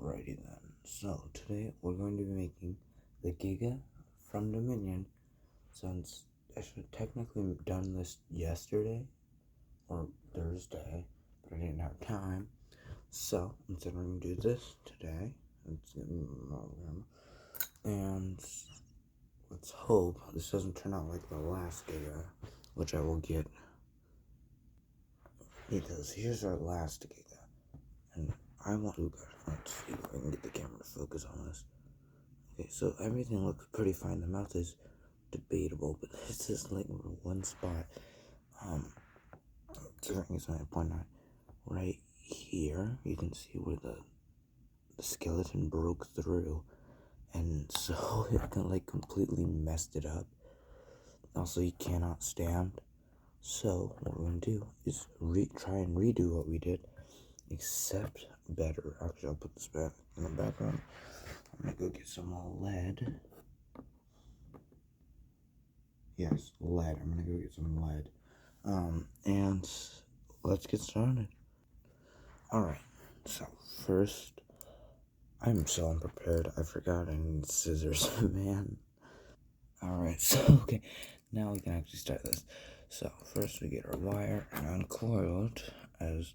Alrighty then, so today we're going to be making the Giga from Dominion, since I should have technically done this yesterday, or Thursday, but I didn't have time, so instead we're going to do this today, and let's hope this doesn't turn out like the last Giga, which I will get, because here's our last Giga, and I want to go. Let's see if I can get the camera to focus on this. Okay, so everything looks pretty fine. The mouth is debatable, but this is like one spot. It's my point out right here. You can see where the skeleton broke through, and so it like completely messed it up. Also, you cannot stand. So what we're gonna do is try and redo what we did, except better. Actually, I'll put this back in the background. I'm gonna go get some lead. Yes, lead. I'm gonna go get some lead. And let's get started. Alright, so first, I'm so unprepared. I forgot I need scissors, man. Alright, so okay, now we can actually start this. So first we get our wire and uncoiled, as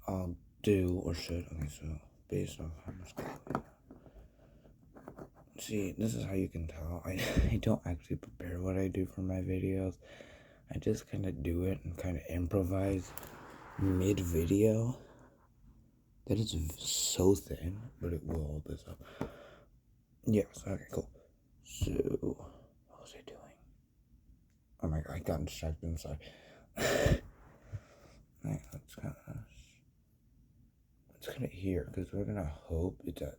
I'll do or should. Okay, so based off how much coil. See, this is how you can tell I don't actually prepare what I do for my videos. I just kind of do it and kind of improvise mid-video. That is so thin, but it will hold this up. Yes, okay, cool. So, what was I doing? Oh my god, I got distracted, I'm sorry. Right, let's kind of here, because we're gonna hope it's at,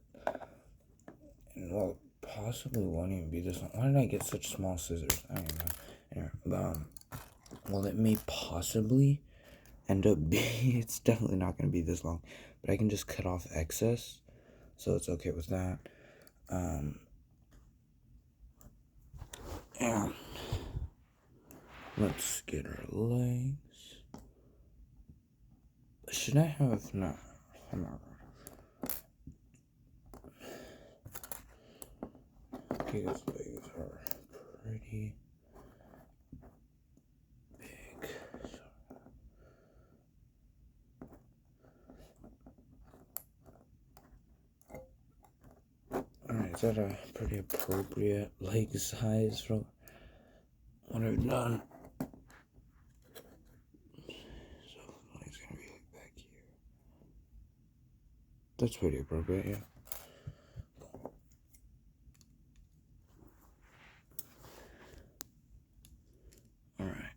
well, possibly won't even be this long. Why did I get such small scissors? I don't know. Anyway, well, it may possibly end up being, it's definitely not going to be this long, but I can just cut off excess, so it's okay with that. And let's get our legs. Should I have, no, I'm not. Okay, those legs are pretty big. Alright, is that a pretty appropriate leg size for what I've done? So, the leg's gonna be like back here. That's pretty appropriate, yeah. Alright,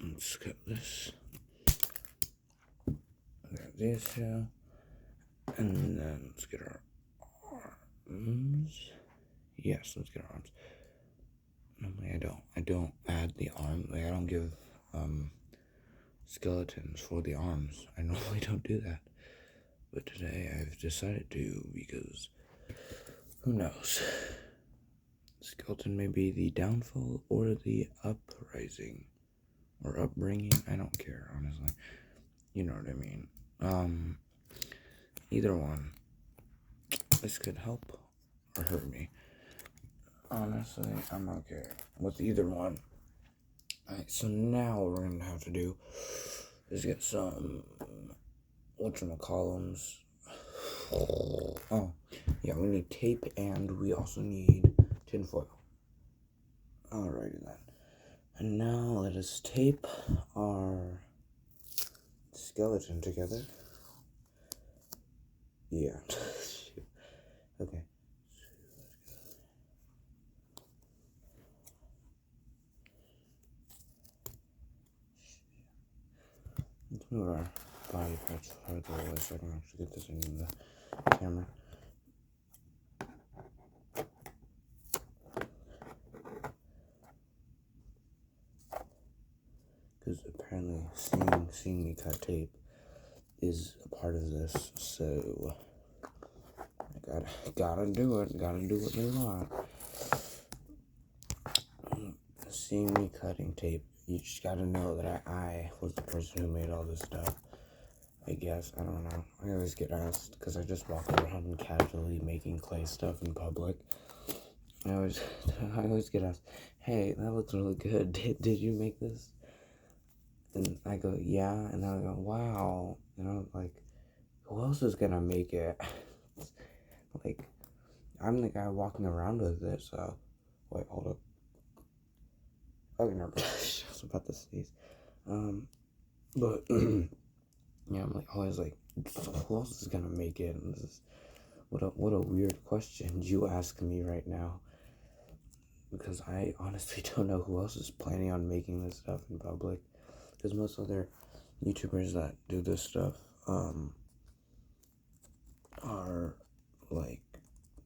let's cut this. I got these two. And then let's get our arms. Yes, let's get our arms. Normally I don't add the arm. Like, I don't give skeletons for the arms. I normally don't do that. But today I've decided to, because who knows? Skeleton may be the downfall or the uprising or upbringing. I don't care, honestly. You know what I mean. Either one. This could help or hurt me. Honestly, I'm okay with either one. Alright, so now what we're gonna have to do is get some whatchamacallums. Oh, yeah, we need tape and we also need tinfoil. Alrighty then. And now let us tape our skeleton together. Yeah. Okay. Let's move our body parts farther away so I can actually get this into the camera. Because apparently seeing me cut tape is a part of this, so I gotta do it. Gotta do what they want. Seeing me cutting tape, you just gotta know that I was the person who made all this stuff. I guess, I don't know. I always get asked, because I just walk around casually making clay stuff in public. I always, I always get asked, hey, that looks really good. Did you make this? And I go, yeah. And then I go, wow. And I'm like, who else is gonna make it? Like, I'm the guy walking around with it, so. Wait, hold up. Oh, never mind. I was about to sneeze. But, yeah, I'm like, always like, who else is gonna make it? And this is, what a weird question you ask me right now. Because I honestly don't know who else is planning on making this stuff in public. Because most other YouTubers that do this stuff, are, like,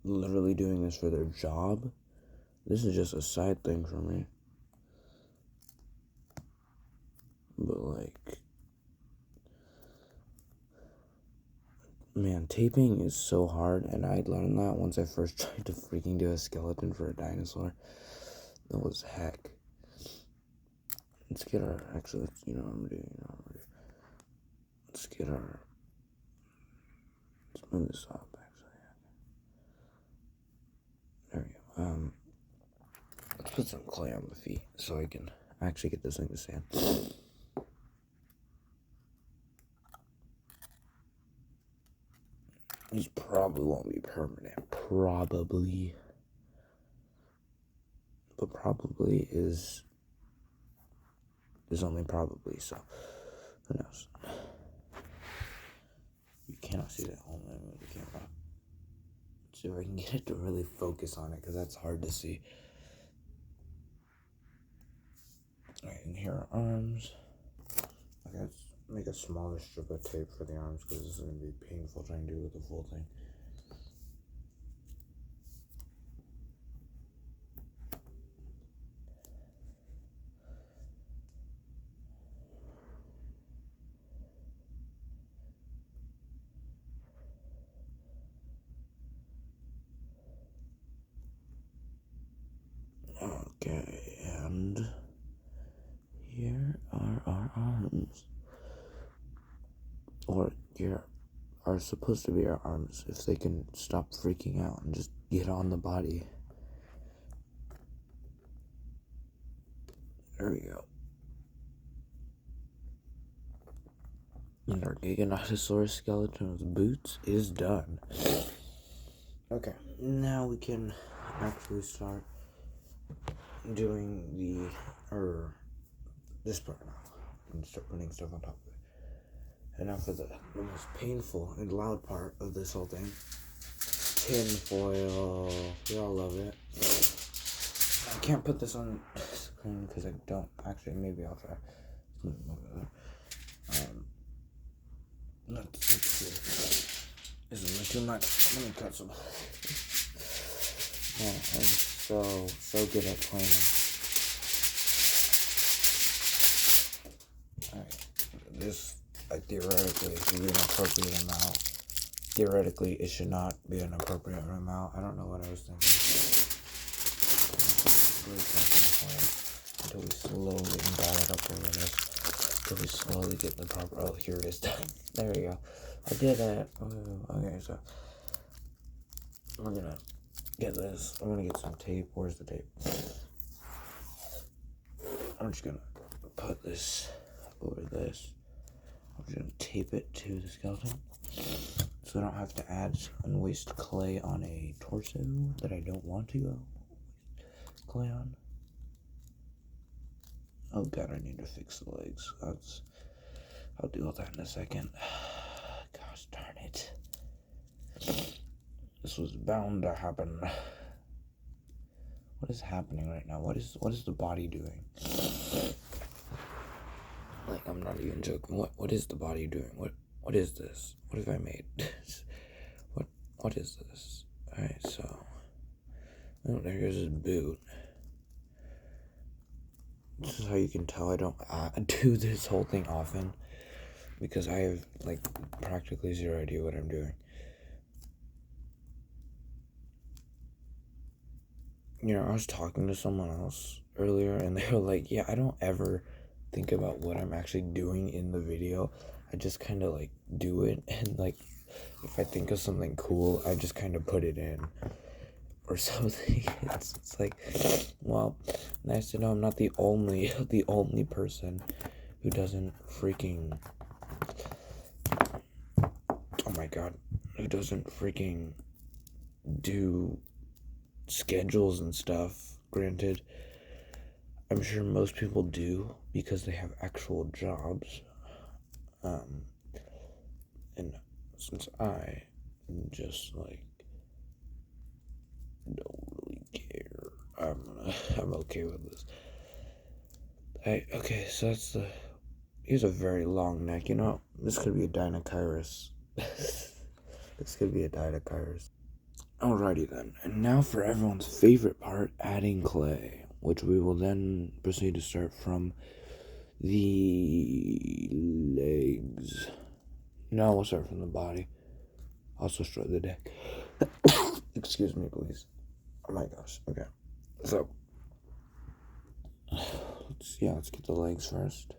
literally doing this for their job. This is just a side thing for me. But, like, man, taping is so hard, and I learned that once I first tried to freaking do a skeleton for a dinosaur. That was heck. Let's get our, actually, you know what I'm doing, Let's get our, let's move this up, actually. There we go. Let's put some clay on the feet, so I can actually get this thing to stand. These probably won't be permanent. Probably. But probably is only probably, so who knows? You cannot see that. Hold on, the camera. See if I can get it to really focus on it, because that's hard to see. Alright, and here are arms. Okay, let's make a smaller strip of tape for the arms, because this is going to be painful trying to do with the full thing. Okay, and here are our arms. Or here are supposed to be our arms, if they can stop freaking out and just get on the body. There we go. And our Giganotosaurus skeleton with boots is done. Okay, now we can actually start doing this part now, and start putting stuff on top of it. And now for the most painful and loud part of this whole thing, tin foil. We all love it. I can't put this on screen because I don't. Actually, maybe I'll try. Let's see. This is too much. Let me cut some. Man, I'm so good at planning. Alright, this, theoretically, should be an appropriate amount. Theoretically, it should not be an appropriate amount. I don't know what I was thinking. Until we slowly dial it up over this. Until we slowly get the proper. Oh, here it is. There we go. I did it. Okay, so we're gonna get this. I'm gonna get some tape. Where's the tape? I'm just gonna put this over this. I'm just gonna tape it to the skeleton, so I don't have to add and waste clay on a torso that I don't want to waste clay on. Oh god, I need to fix the legs. I'll do all that in a second. Gosh darn it. This was bound to happen. What is happening right now? What is the body doing? Like, I'm not even joking. What is the body doing? What is this? What have I made? what is this? Alright, so there's his boot. This is how you can tell I don't do this whole thing often, because I have, like, practically zero idea what I'm doing. You know, I was talking to someone else earlier, and they were like, yeah, I don't ever think about what I'm actually doing in the video. I just kind of like do it, and like if I think of something cool, I just kind of put it in or something. It's like, well, nice to know I'm not the only person who doesn't freaking, oh my god, who doesn't freaking do schedules and stuff. Granted, I'm sure most people do because they have actual jobs. And since I just like don't really care, I'm okay with this. Okay, so here's a very long neck. You know, this could be a Dinocyrus. This could be a Dinocyrus. Alrighty then, and now for everyone's favorite part, adding clay, which we will then proceed to start from the legs. No, we'll start from the body. Also stroke the deck. Excuse me, please. Oh my gosh. Okay. So, let's get the legs first.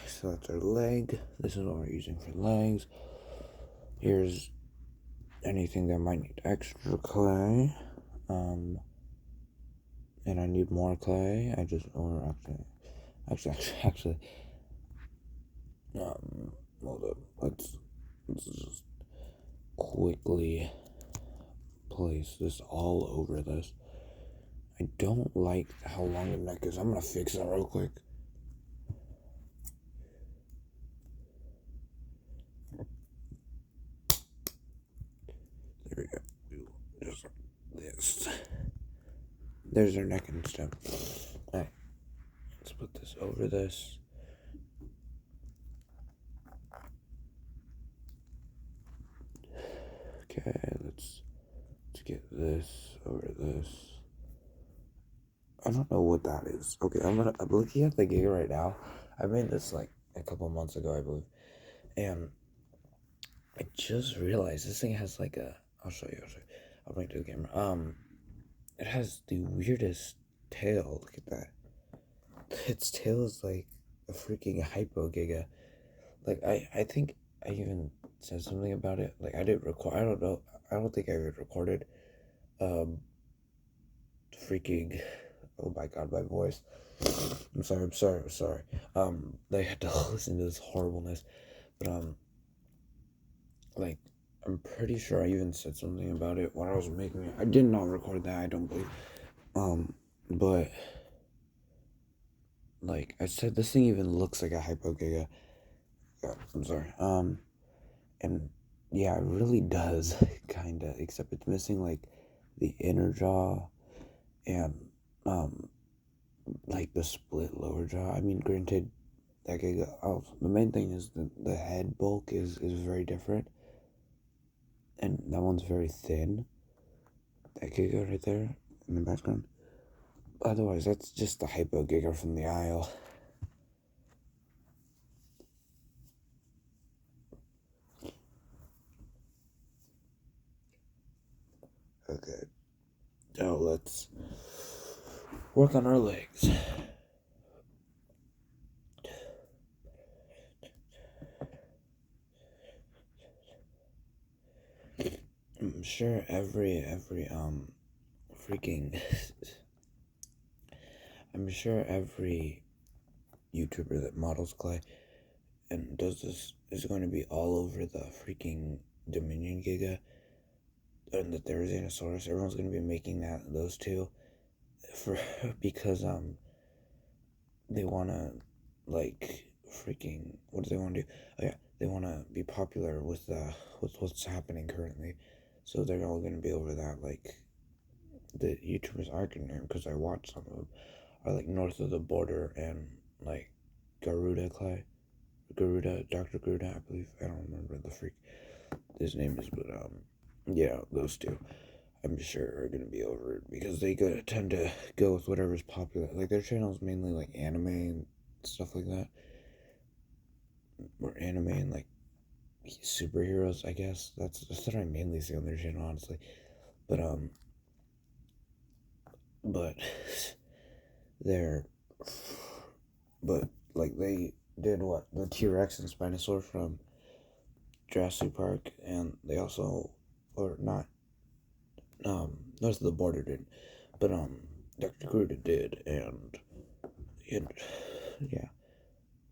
So that's our leg. This is what we're using for legs. Here's anything that might need extra clay. And I need more clay. Actually, hold up. Let's just quickly place this all over this. I don't like how long the neck is. I'm gonna fix that real quick. There we go. Just this. There's our neck and stuff. Alright. Let's put this over this. Okay, let's get this over this. I don't know what that is. Okay, I'm looking at the giga right now. I made this like a couple months ago, I believe. And I just realized this thing has like I'll show you. I'll bring it to the camera. It has the weirdest tail. Look at that. Its tail is like a freaking hypo giga. Like I think I even said something about it. Like I didn't record. I don't know. I don't think I even recorded. Freaking. Oh my god, my voice. I'm sorry. They had to listen to this horribleness, but like I'm pretty sure I even said something about it when I was making it. I did not record that. I don't believe. But like I said, this thing even looks like a hypo giga. I'm sorry. And yeah, it really does, kinda, except it's missing like the inner jaw and like the split lower jaw. I mean, granted, that giga. Oh, the main thing is the head bulk is very different, and that one's very thin. That giga right there in the background. Otherwise, that's just the hypo giga from the aisle. Okay, now let's work on our legs. I'm sure every freaking I'm sure every YouTuber that models clay and does this is going to be all over the freaking Dominion Giga and the Therizanosaurus. Everyone's going to be making those two for because they want to like freaking what do they want to do? Oh yeah, they want to be popular with what's happening currently. So they're all going to be over that. Like the YouTubers I can name because I watch some of them are like North of the Border and like Dr. Garuda, I believe. I don't remember the freak his name is, but yeah, those two I'm sure are gonna be over it because they tend to go with whatever's popular. Like their channel is mainly like anime and stuff like that, or anime and like superheroes, I guess. That's what I mainly see on their channel, honestly. But but they're but like they did what the T-Rex and Spinosaur from Jurassic Park, and they also or not North of the Border did, but Dr. Gruda did, and yeah.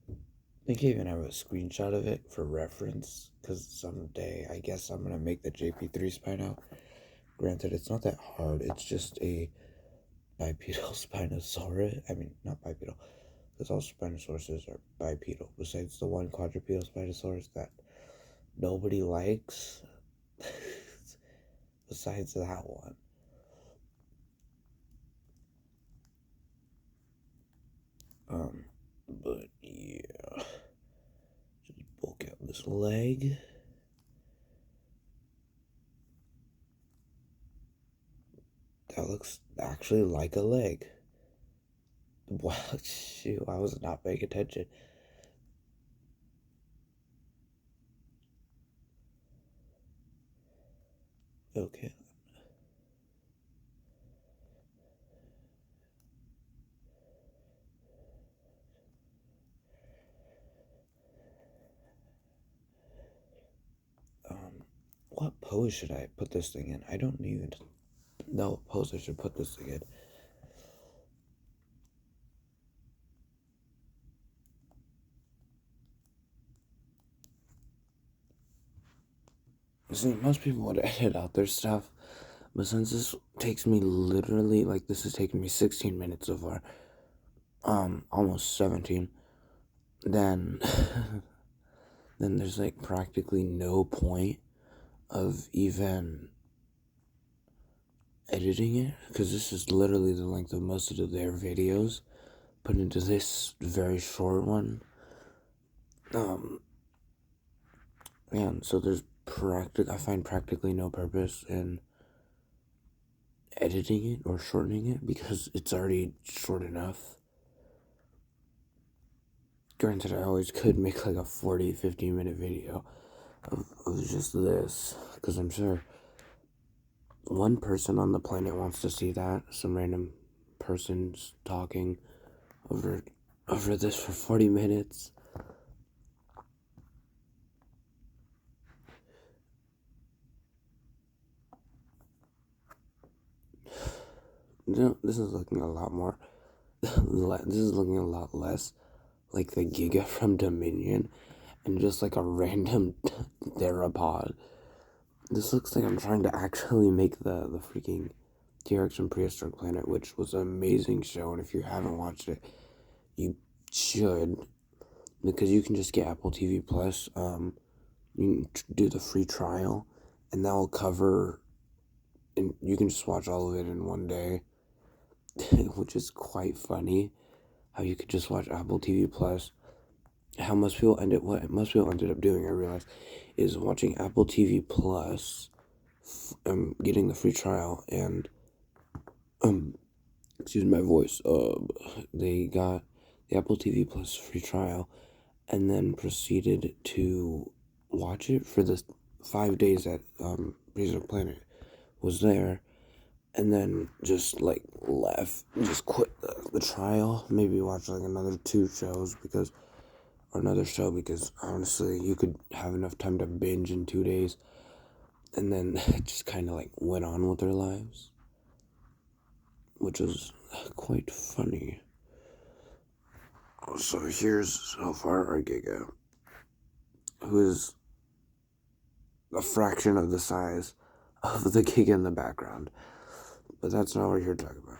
I think I even have a screenshot of it for reference, because someday I guess I'm gonna make the JP3 Spino. Granted, it's not that hard. It's just a bipedal Spinosaurus. I mean, not bipedal, because all Spinosauruses are bipedal, besides the one quadrupedal Spinosaurus that nobody likes. Besides that one. But yeah. Just bulk out this leg. That looks actually like a leg. Wow, shoot, I was not paying attention. Okay. What pose should I put this thing in? I don't even know what pose I should put this thing in. See, most people would edit out their stuff, but since this takes me literally, like, this has taken me 16 minutes so far, almost 17, then, then there's, like, practically no point of even editing it, because this is literally the length of most of their videos put into this very short one. And so there's I find practically no purpose in editing it or shortening it, because it's already short enough. Granted, I always could make like a 40-50 minute video of just this, because I'm sure one person on the planet wants to see that. Some random person's talking over this for 40 minutes. No, this is looking a lot more. This is looking a lot less like the Giga from Dominion, and just like a random theropod. This looks like I'm trying to actually make the freaking T-Rex from Prehistoric Planet, which was an amazing show, and if you haven't watched it, you should, because you can just get Apple TV Plus. You can do the free trial, and that will cover, and you can just watch all of it in one day, which is quite funny. How you could just watch Apple TV Plus. What most people ended up doing, I realized, is watching Apple TV Plus, getting the free trial, and excuse my voice. They got the Apple TV Plus free trial, and then proceeded to watch it for the 5 days that Prehistoric Planet was there, and then just like left, just quit the trial. Maybe watch like another another show, because honestly, you could have enough time to binge in 2 days, and then just kind of like went on with their lives, which was quite funny. So here's so far our Giga, who is a fraction of the size of the Giga in the background, but that's not what we're here to talk about.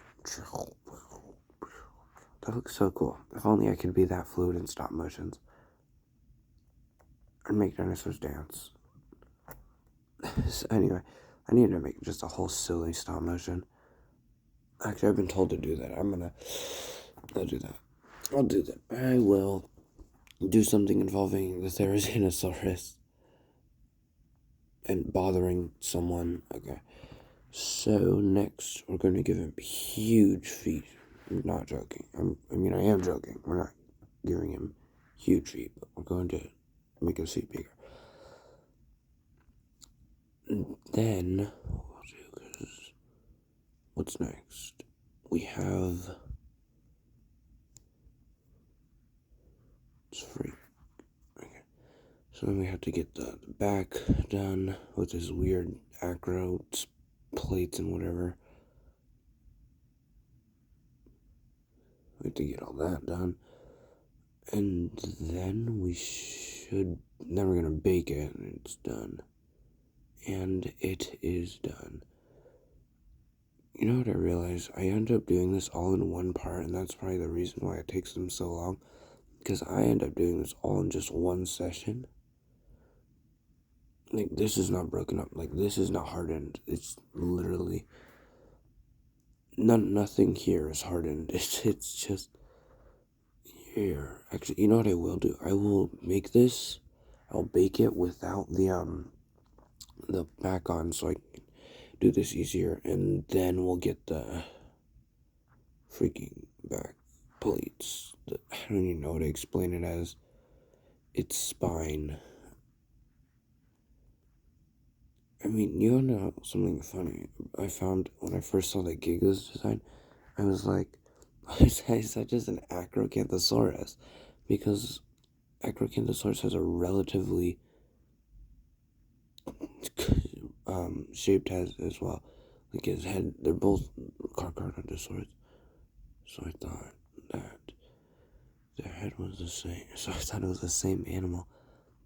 That looks so cool. If only I could be that fluid in stop motions. I'd make dinosaurs dance. So anyway, I need to make just a whole silly stop motion. Actually, I've been told to do that. I'll do that. I'll do that. I will do something involving the Therizinosaurus and bothering someone. Okay. So next, we're going to give him huge feet. I'm not joking. I am joking. We're not giving him huge feet, but we're going to make his feet bigger. then, what's next? We have... It's free. Okay. So then we have to get the back done with this weird acro plates and whatever. We have to get all that done. And then then we're gonna bake it and it's done. And it is done. You know what I realized? I end up doing this all in one part, and that's probably the reason why it takes them so long. Because I end up doing this all in just one session. Like, this is not broken up. Like, this is not hardened. It's literally... Nothing here is hardened. It's just... Here. Actually, you know what I will do? I will make this... I'll bake it without the back on, so I can do this easier. And then we'll get the freaking back plates. I don't even know how to explain it as. It's spine. I mean, you know something funny I found when I first saw the Giga's design? I was like, is that just an Acrocanthosaurus? Because Acrocanthosaurus has a relatively shaped head as well. Like his head, they're both Carcharodontosaurus. So I thought that their head was the same. So I thought it was the same animal.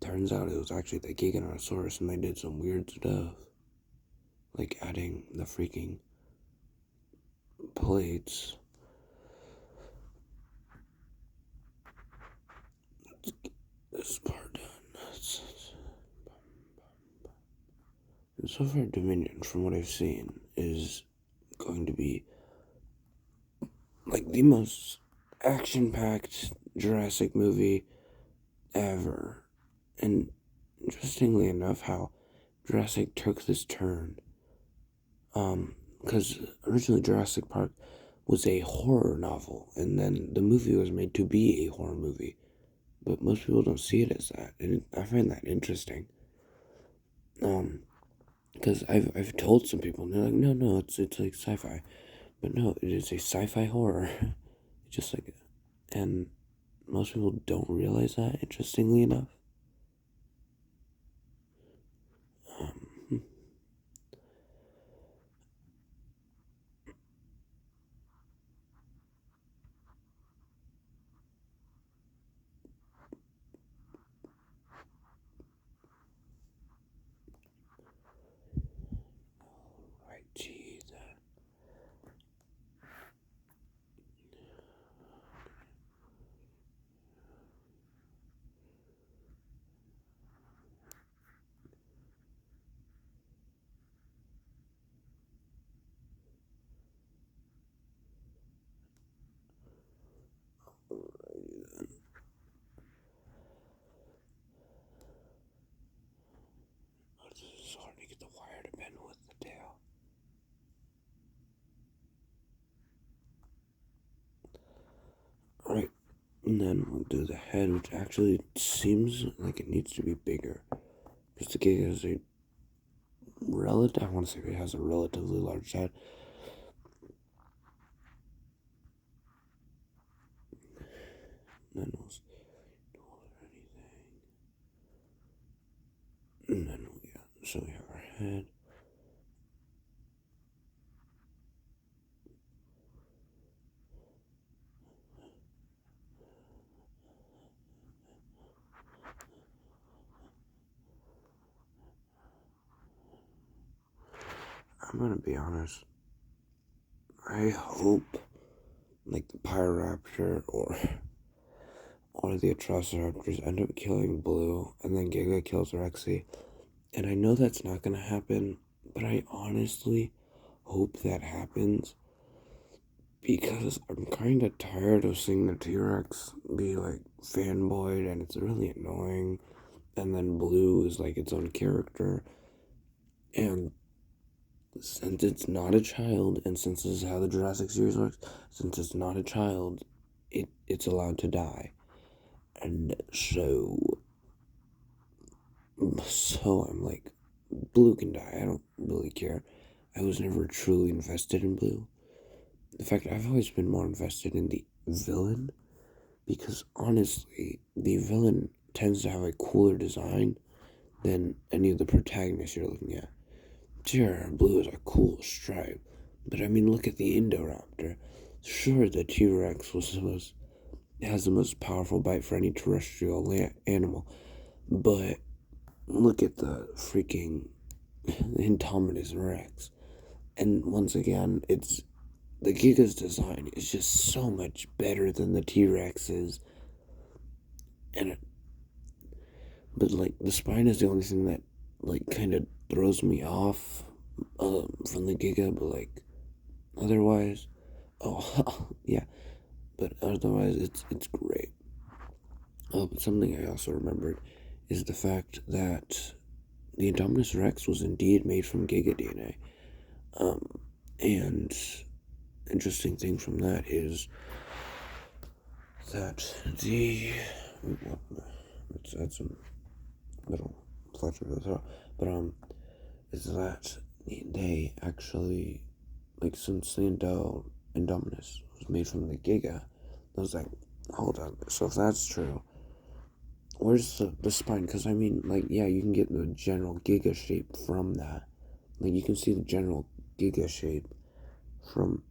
Turns out it was actually the Giganotosaurus, and they did some weird stuff. Like adding the freaking plates. Let's get this part done. And so far, Dominion, from what I've seen, is going to be like the most action-packed Jurassic movie ever. And interestingly enough, how Jurassic took this turn. Because originally Jurassic Park was a horror novel, and then the movie was made to be a horror movie. But most people don't see it as that, and I find that interesting. Because I've told some people, and they're like, no, it's like sci-fi. But no, it is a sci-fi horror. Just like, and most people don't realize that, interestingly enough. Right, gee, it's hard to get the wire to bend with the tail. Alright, and then we'll do the head, which actually seems like it needs to be bigger. Because the Giga has a I want to say it has a relatively large head. And then we'll anything. And then so we have our head. I'm gonna be honest. I hope like the Pyroraptor or the Atrociraptors end up killing Blue, and then Giga kills Rexy. And I know that's not gonna happen, but I honestly hope that happens, because I'm kind of tired of seeing the T-Rex be like fanboyed, and it's really annoying. And then Blue is like its own character, and since it's not a child, and since this is how the Jurassic series works, since it's not a child, it's allowed to die. And so I'm like, blue can die. I don't really care. I was never truly invested in blue. In fact, I've always been more invested in the villain because honestly, the villain tends to have a cooler design than any of the protagonists you're looking at. Sure, blue is a cool stripe, but I mean, look at the Indoraptor. Sure, the T-Rex has the most powerful bite for any terrestrial animal, but look at the freaking Indominus Rex. And once again, it's the Giga's design is just so much better than the T-Rex's, and but like the spine is the only thing that like kind of throws me off from the Giga, but like otherwise, oh yeah, but otherwise it's great. But something I also remembered is the fact that the Indominus Rex was indeed made from Giga DNA. And interesting thing from that is that let's add some little fletcher to the throat, but is that they actually, like, since the Indominus was made from the Giga, I was like, hold on, so if that's true, where's the spine? Because I mean, like, yeah, you can get the general Giga shape from that. Like, you can see the general Giga shape from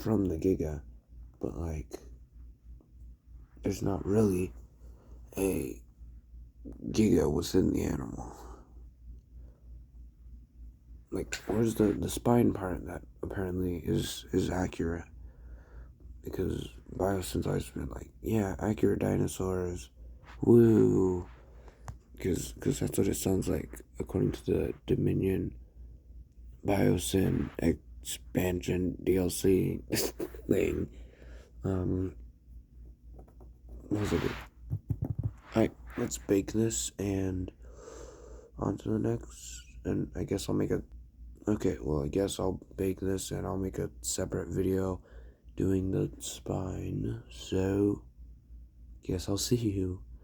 the Giga, but like, there's not really a Giga within the animal. Like, where's the spine part that apparently is accurate? Because biosynthesize been like, yeah, accurate dinosaurs, woo, because that's what it sounds like according to the Dominion Biosyn expansion DLC thing. What was it? Alright, let's bake this and on to the next. And I guess I'll make a. Okay, well, I guess I'll bake this and I'll make a separate video doing the spine. So, guess I'll see you